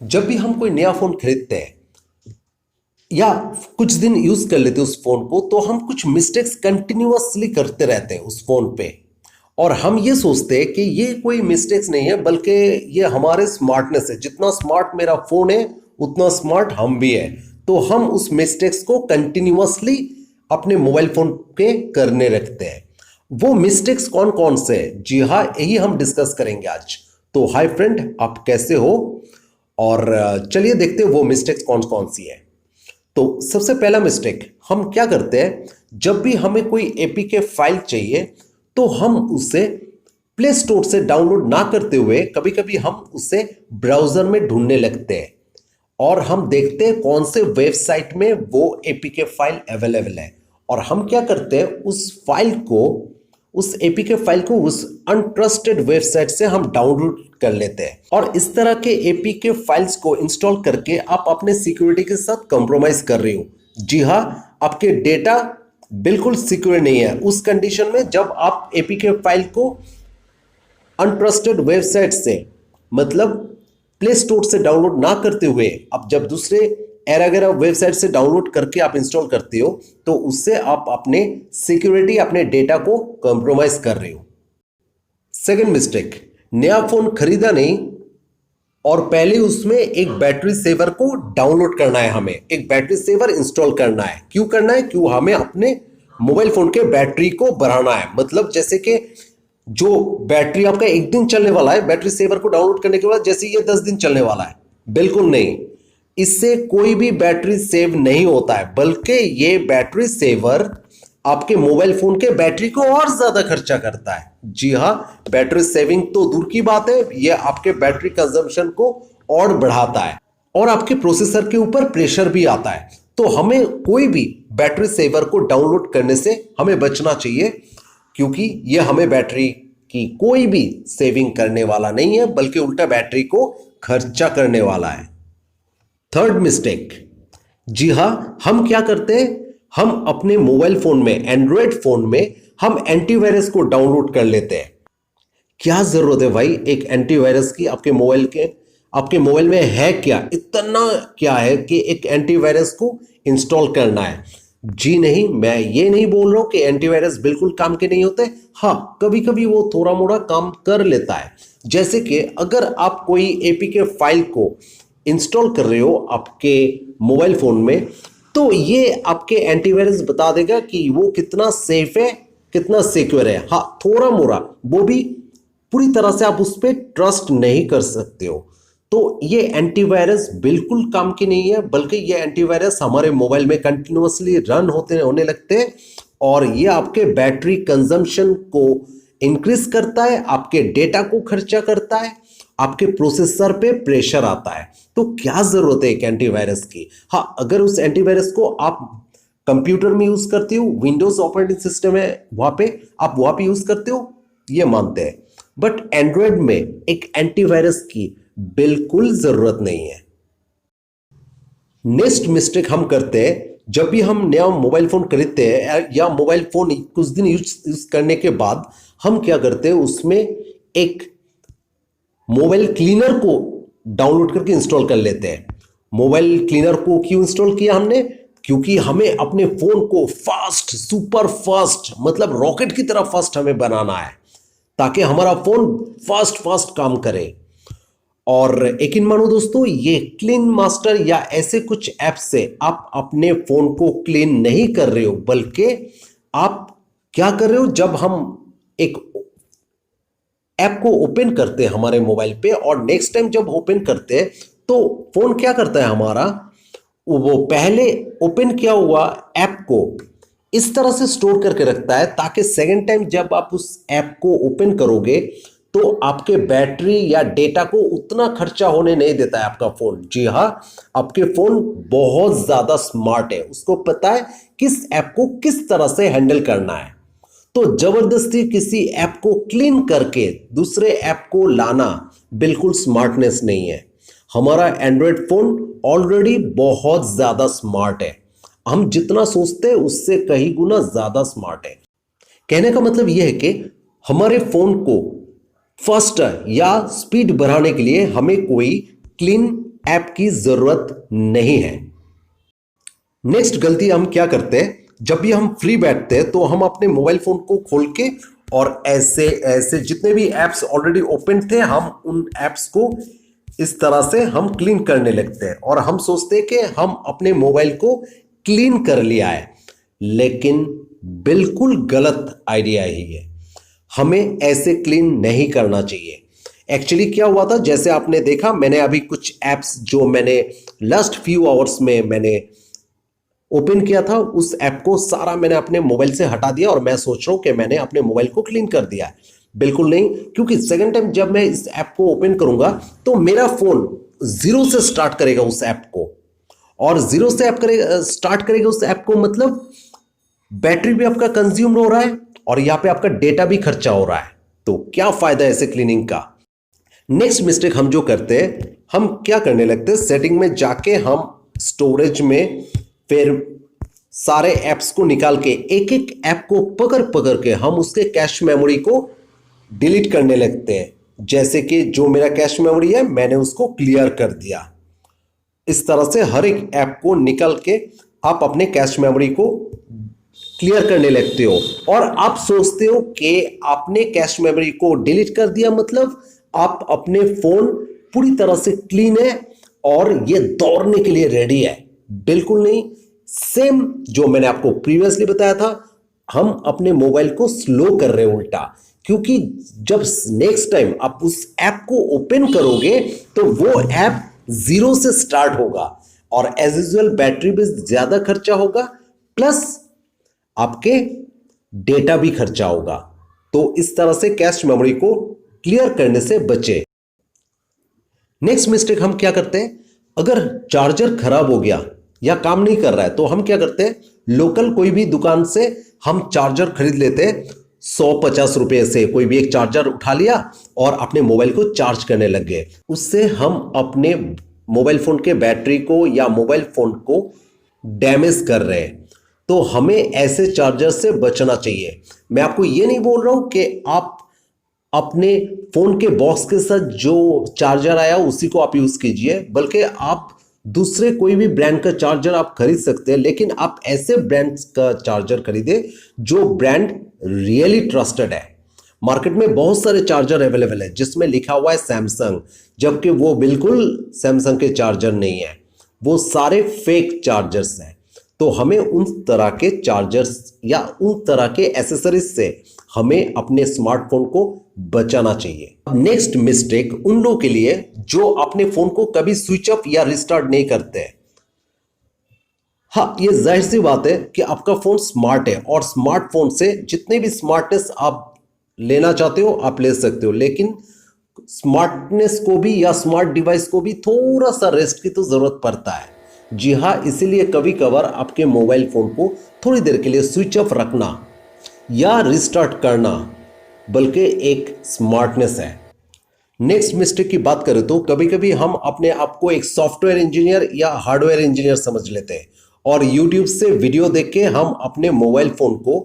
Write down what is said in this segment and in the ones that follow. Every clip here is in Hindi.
जब भी हम कोई नया फोन खरीदते हैं या कुछ दिन यूज कर लेते हैं उस फोन को, तो हम कुछ मिस्टेक्स कंटिन्यूअसली करते रहते हैं उस फोन पे। और हम ये सोचते हैं कि ये कोई मिस्टेक्स नहीं है, बल्कि ये हमारे स्मार्टनेस है। जितना स्मार्ट मेरा फोन है उतना स्मार्ट हम भी है। तो हम उस मिस्टेक्स को कंटिन्यूअसली अपने मोबाइल फोन के करने रखते हैं। वो मिस्टेक्स कौन कौन से हैं? जी हाँ, यही हम डिस्कस करेंगे आज। तो हाय फ्रेंड, आप कैसे हो? और चलिए देखते हैं वो मिस्टेक्स कौन कौन सी है। तो सबसे पहला मिस्टेक हम क्या करते हैं, जब भी हमें कोई एपीके फाइल चाहिए तो हम उसे प्ले स्टोर से डाउनलोड ना करते हुए कभी कभी हम उसे ब्राउजर में ढूंढने लगते हैं और हम देखते हैं कौन से वेबसाइट में वो एपीके फाइल अवेलेबल है। और हम क्या करते हैं, उस एपीके फाइल को उस अनट्रस्टेड वेबसाइट से हम डाउनलोड कर लेते हैं। और इस तरह के एपीके फाइल्स को इंस्टॉल करके आप अपने सिक्योरिटी के साथ कॉम्प्रोमाइज कर रही हो। जी हाँ, आपके डेटा बिल्कुल सिक्योर नहीं है उस कंडीशन में जब आप एपीके फाइल को अनट्रस्टेड वेबसाइट से, मतलब प्ले स्टोर से डाउनलोड ना करते हुए, अब जब दूसरे एरागेरा वेबसाइट से डाउनलोड करके आप इंस्टॉल करते हो तो उससे आप अपने सिक्योरिटी, अपने डेटा को कॉम्प्रोमाइज कर रहे हो। सेकंड मिस्टेक, नया फोन खरीदा नहीं और पहले उसमें एक बैटरी सेवर को डाउनलोड करना है। हमें एक बैटरी सेवर इंस्टॉल करना है। क्यों करना है? क्यों? हमें अपने मोबाइल फोन के बैटरी को बढ़ाना है। मतलब जैसे कि जो बैटरी आपका एक दिन चलने वाला है, बैटरी सेवर को डाउनलोड करने के बाद जैसे ये 10 दिन चलने वाला है, बिल्कुल नहीं। इससे कोई भी बैटरी सेव नहीं होता है, बल्कि ये बैटरी सेवर आपके मोबाइल फोन के बैटरी को और ज्यादा खर्चा करता है। जी हाँ, बैटरी सेविंग तो दूर की बात है, ये आपके बैटरी कंजम्पशन को और बढ़ाता है और आपके प्रोसेसर के ऊपर प्रेशर भी आता है। तो हमें कोई भी बैटरी सेवर को डाउनलोड करने से हमें बचना चाहिए, क्योंकि ये हमें बैटरी की कोई भी सेविंग करने वाला नहीं है, बल्कि उल्टा बैटरी को खर्चा करने वाला है। थर्ड मिस्टेक, जी हाँ, हम क्या करते हैं, हम अपने मोबाइल फोन में, एंड्रॉयड फोन में हम एंटीवायरस को डाउनलोड कर लेते हैं। क्या जरूरत है भाई एक एंटीवायरस की? आपके मोबाइल में है क्या, इतना क्या है कि एक एंटीवायरस को इंस्टॉल करना है? जी नहीं, मैं ये नहीं बोल रहा हूं कि एंटीवायरस बिल्कुल काम के नहीं होते। हाँ, कभी कभी वो थोड़ा मोड़ा काम कर लेता है। जैसे कि अगर आप कोई एपीके फाइल को इंस्टॉल कर रहे हो आपके मोबाइल फोन में, तो ये आपके एंटीवायरस बता देगा कि वो कितना सेफ है, कितना सिक्योर है। हाँ, थोड़ा मोड़ा, वो भी पूरी तरह से आप उस पर ट्रस्ट नहीं कर सकते हो। तो ये एंटीवायरस बिल्कुल काम की नहीं है, बल्कि ये एंटीवायरस हमारे मोबाइल में कंटिन्यूअसली रन होने लगते हैं और ये आपके बैटरी कंजम्पशन को इंक्रीज करता है, आपके डेटा को खर्चा करता है, आपके प्रोसेसर पे प्रेशर आता है। तो क्या जरूरत है एक एंटीवायरस की? हाँ, अगर उस एंटीवायरस को आप कंप्यूटर में यूज करते हो, विंडोज ऑपरेटिंग सिस्टम है वहां पे, आप वहां पे यूज करते हो, ये मानते हैं। बट एंड्रॉयड में एक एंटीवायरस की बिल्कुल जरूरत नहीं है। नेक्स्ट मिस्टेक हम करते हैं, जब भी हम नया मोबाइल फोन खरीदते हैं या मोबाइल फोन कुछ दिन यूज करने के बाद हम क्या करते हैं, उसमें एक मोबाइल क्लीनर को डाउनलोड करके इंस्टॉल कर लेते हैं। मोबाइल क्लीनर को क्यों इंस्टॉल किया हमने? क्योंकि हमें अपने फोन को फास्ट, सुपर फास्ट, मतलब रॉकेट की तरह फास्ट हमें बनाना है, ताकि हमारा फोन फास्ट फास्ट काम करे। और यकीन मानो दोस्तों, ये क्लीन मास्टर या ऐसे कुछ ऐप से आप अपने फोन को क्लीन नहीं कर रहे हो, बल्कि आप क्या कर रहे हो, जब हम एक ऐप को ओपन करते हैं हमारे मोबाइल पे और नेक्स्ट टाइम जब ओपन करते हैं तो फोन क्या करता है हमारा, वो पहले ओपन किया हुआ ऐप को इस तरह से स्टोर करके रखता है ताकि सेकेंड टाइम जब आप उस ऐप को ओपन करोगे तो आपके बैटरी या डेटा को उतना खर्चा होने नहीं देता है आपका फोन। जी हाँ, आपके फोन बहुत ज्यादा स्मार्ट है, उसको पता है किस ऐप को किस तरह से हैंडल करना है। तो जबरदस्ती किसी ऐप को क्लीन करके दूसरे ऐप को लाना बिल्कुल स्मार्टनेस नहीं है। हमारा एंड्रॉयड फोन ऑलरेडी बहुत ज्यादा स्मार्ट है, हम जितना सोचते हैं उससे कहीं गुना ज्यादा स्मार्ट है। कहने का मतलब यह है कि हमारे फोन को फास्टर या स्पीड बढ़ाने के लिए हमें कोई क्लीन ऐप की जरूरत नहीं है। नेक्स्ट गलती हम क्या करते हैं, जब भी हम फ्री बैठते हैं तो हम अपने मोबाइल फोन को खोल के और ऐसे ऐसे जितने भी एप्स ऑलरेडी ओपन थे हम उन एप्स को इस तरह से हम क्लीन करने लगते हैं और हम सोचते हैं कि हम अपने मोबाइल को क्लीन कर लिया है, लेकिन बिल्कुल गलत आइडिया ही है। हमें ऐसे क्लीन नहीं करना चाहिए। एक्चुअली क्या हुआ था, जैसे आपने देखा, मैंने अभी कुछ एप्स जो मैंने लास्ट फ्यू आवर्स में मैंने ओपन किया था, उस ऐप को सारा मैंने अपने मोबाइल से हटा दिया और मैं सोच रहा हूं कि मैंने अपने मोबाइल को क्लीन कर दिया है। बिल्कुल नहीं, क्योंकि सेकंड टाइम जब मैं इस ऐप को ओपन करूंगा तो मेरा फोन जीरो से स्टार्ट करेगा उस ऐप को, और जीरो से ऐप करेगा, स्टार्ट करेगा उस ऐप को, मतलब बैटरी भी आपका कंज्यूम हो रहा है और यहां पे आपका डेटा भी खर्चा हो रहा है। तो क्या फायदा है ऐसे क्लीनिंग का। नेक्स्ट मिस्टेक हम जो करते हैं, हम क्या करने लगते हैं, सेटिंग में जाके हम स्टोरेज में फिर सारे ऐप्स को निकाल के एक एक ऐप को पकड़ पकड़ के हम उसके कैश मेमोरी को डिलीट करने लगते हैं। जैसे कि जो मेरा कैश मेमोरी है मैंने उसको क्लियर कर दिया। इस तरह से हर एक ऐप को निकाल के आप अपने कैश मेमोरी को क्लियर करने लगते हो और आप सोचते हो कि आपने कैश मेमोरी को डिलीट कर दिया, मतलब आप अपने फोन पूरी तरह से क्लीन है और ये दौड़ने के लिए रेडी है। बिल्कुल नहीं, सेम जो मैंने आपको प्रीवियसली बताया था, हम अपने मोबाइल को स्लो कर रहे हैं उल्टा, क्योंकि जब नेक्स्ट टाइम आप उस ऐप को ओपन करोगे तो वो ऐप जीरो से स्टार्ट होगा और एज यूजुअल बैटरी भी ज्यादा खर्चा होगा, प्लस आपके डेटा भी खर्चा होगा। तो इस तरह से कैश मेमोरी को क्लियर करने से बचे। नेक्स्ट मिस्टेक हम क्या करते हैं, अगर चार्जर खराब हो गया या काम नहीं कर रहा है तो हम क्या करते हैं, लोकल कोई भी दुकान से हम चार्जर खरीद लेते हैं। 150 रुपए से कोई भी एक चार्जर उठा लिया और अपने मोबाइल को चार्ज करने लग गए। उससे हम अपने मोबाइल फोन के बैटरी को या मोबाइल फोन को डैमेज कर रहे हैं। तो हमें ऐसे चार्जर से बचना चाहिए। मैं आपको ये नहीं बोल रहा हूं कि आप अपने फोन के बॉक्स के साथ जो चार्जर आया उसी को आप यूज कीजिए, बल्कि आप दूसरे कोई भी ब्रांड का चार्जर आप खरीद सकते हैं, लेकिन आप ऐसे ब्रांड का चार्जर खरीदे जो ब्रांड रियली ट्रस्टेड है। मार्केट में बहुत सारे चार्जर अवेलेबल है जिसमें लिखा हुआ है सैमसंग, जबकि वो बिल्कुल सैमसंग के चार्जर नहीं है, वो सारे फेक चार्जर्स हैं। तो हमें उन तरह के चार्जर्स या उन तरह के एसेसरीज से हमें अपने स्मार्टफोन को बचाना चाहिए। नेक्स्ट मिस्टेक उन लोगों के लिए जो अपने फोन को कभी स्विच ऑफ या रिस्टार्ट नहीं करते। हाँ, ये जाहिर सी बात है कि आपका फोन स्मार्ट है और स्मार्टफोन से जितने भी स्मार्टनेस आप लेना चाहते हो आप ले सकते हो, लेकिन स्मार्टनेस को भी या स्मार्ट डिवाइस को भी थोड़ा सा रेस्ट की तो जरूरत पड़ता है। जी हाँ, इसीलिए कभी कभार आपके मोबाइल फोन को थोड़ी देर के लिए स्विच ऑफ रखना या रिस्टार्ट करना बल्कि एक स्मार्टनेस है। नेक्स्ट मिस्टेक की बात करें तो कभी कभी हम अपने आप को एक सॉफ्टवेयर इंजीनियर या हार्डवेयर इंजीनियर समझ लेते हैं और यूट्यूब से वीडियो देख के हम अपने मोबाइल फोन को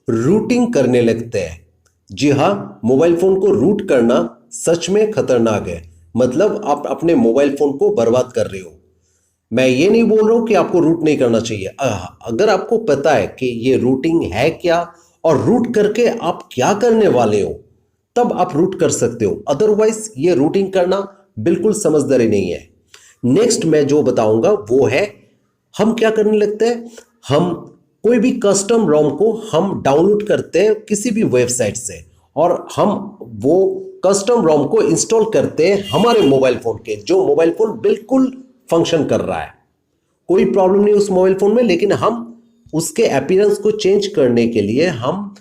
रूटिंग करने लगते हैं। जी हाँ, मोबाइल फोन को रूट करना सच में खतरनाक है, मतलब आप अपने मोबाइल फोन को बर्बाद कर रहे हो। मैं ये नहीं बोल रहा हूं कि आपको रूट नहीं करना चाहिए। अगर आपको पता है कि ये रूटिंग है क्या और रूट करके आप क्या करने वाले हो, तब आप रूट कर सकते हो, अदरवाइज ये रूटिंग करना बिल्कुल समझदारी नहीं है। नेक्स्ट मैं जो बताऊंगा वो है, हम क्या करने लगते हैं, हम कोई भी कस्टम रोम को हम डाउनलोड करते हैं किसी भी वेबसाइट से और हम वो कस्टम रोम को इंस्टॉल करते हैं हमारे मोबाइल फोन के, जो मोबाइल फोन बिल्कुल फंक्शन कर रहा है, कोई प्रॉब्लम नहीं उस मोबाइल फोन में, लेकिन हम उसके अपीयरेंस को चेंज करने के लिए हम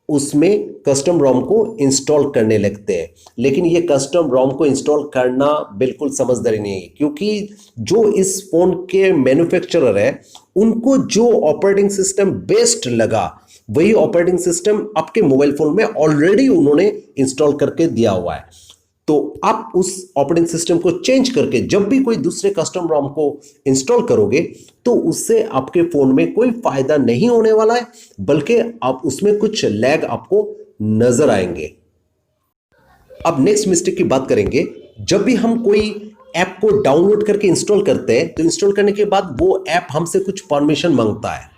उसमें कस्टम रोम को इंस्टॉल करने लगते हैं। लेकिन ये कस्टम रोम को इंस्टॉल करना बिल्कुल समझदारी नहीं है, क्योंकि जो इस फोन के मैन्युफैक्चरर है उनको जो ऑपरेटिंग सिस्टम बेस्ट लगा वही ऑपरेटिंग सिस्टम आपके मोबाइल फोन में ऑलरेडी उन्होंने इंस्टॉल करके दिया हुआ है। तो आप उस ऑपरेटिंग सिस्टम को चेंज करके जब भी कोई दूसरे कस्टम रोम को इंस्टॉल करोगे तो उससे आपके फोन में कोई फायदा नहीं होने वाला है, बल्कि आप उसमें कुछ लैग आपको नजर आएंगे। अब नेक्स्ट मिस्टेक की बात करेंगे, जब भी हम कोई ऐप को डाउनलोड करके इंस्टॉल करते हैं तो इंस्टॉल करने के बाद वो ऐप हमसे कुछ परमिशन मांगता है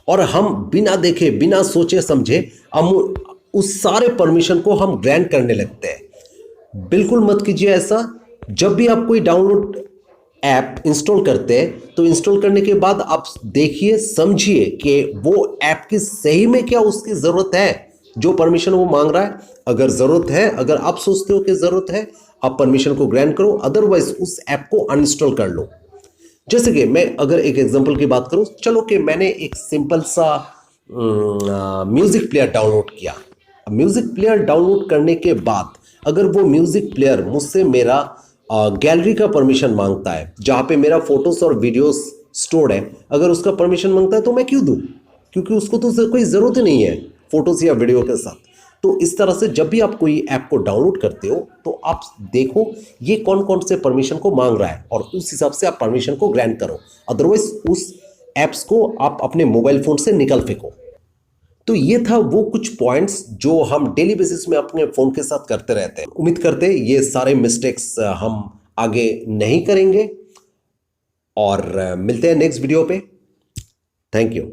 और हम बिना देखे बिना सोचे समझे हम उस सारे परमिशन को हम ग्रांट करने लगते हैं। बिल्कुल मत कीजिए ऐसा। जब भी आप कोई डाउनलोड ऐप इंस्टॉल करते हैं तो इंस्टॉल करने के बाद आप देखिए समझिए कि वो ऐप की सही में क्या उसकी ज़रूरत है, जो परमिशन वो मांग रहा है। अगर ज़रूरत है, अगर आप सोचते हो कि ज़रूरत है, आप परमिशन को ग्रांट करो, अदरवाइज उस ऐप को अनइंस्टॉल कर लो। जैसे कि मैं अगर एक एग्जांपल की बात करूं, चलो कि मैंने एक सिंपल सा म्यूजिक प्लेयर डाउनलोड किया। म्यूजिक प्लेयर डाउनलोड करने के बाद अगर वो म्यूजिक प्लेयर मुझसे मेरा गैलरी का परमिशन मांगता है, जहाँ पे मेरा फोटोज और वीडियोस स्टोर्ड है, अगर उसका परमिशन मांगता है तो मैं क्यों दूं? क्योंकि उसको तो कोई ज़रूरत ही नहीं है फोटोज या वीडियो के साथ। तो इस तरह से जब भी आप कोई ऐप को डाउनलोड करते हो तो आप देखो ये कौन कौन से परमिशन को मांग रहा है और उस हिसाब से आप परमिशन को ग्रांट करो। अदरवाइज उस ऐप्स को आप अपने मोबाइल फ़ोन से निकाल फेंको। तो ये था वो कुछ पॉइंट्स जो हम डेली बेसिस में अपने फ़ोन के साथ करते रहते हैं। उम्मीद करते हैं ये सारे मिस्टेक्स हम आगे नहीं करेंगे और मिलते हैं नेक्स्ट वीडियो पे। Thank you.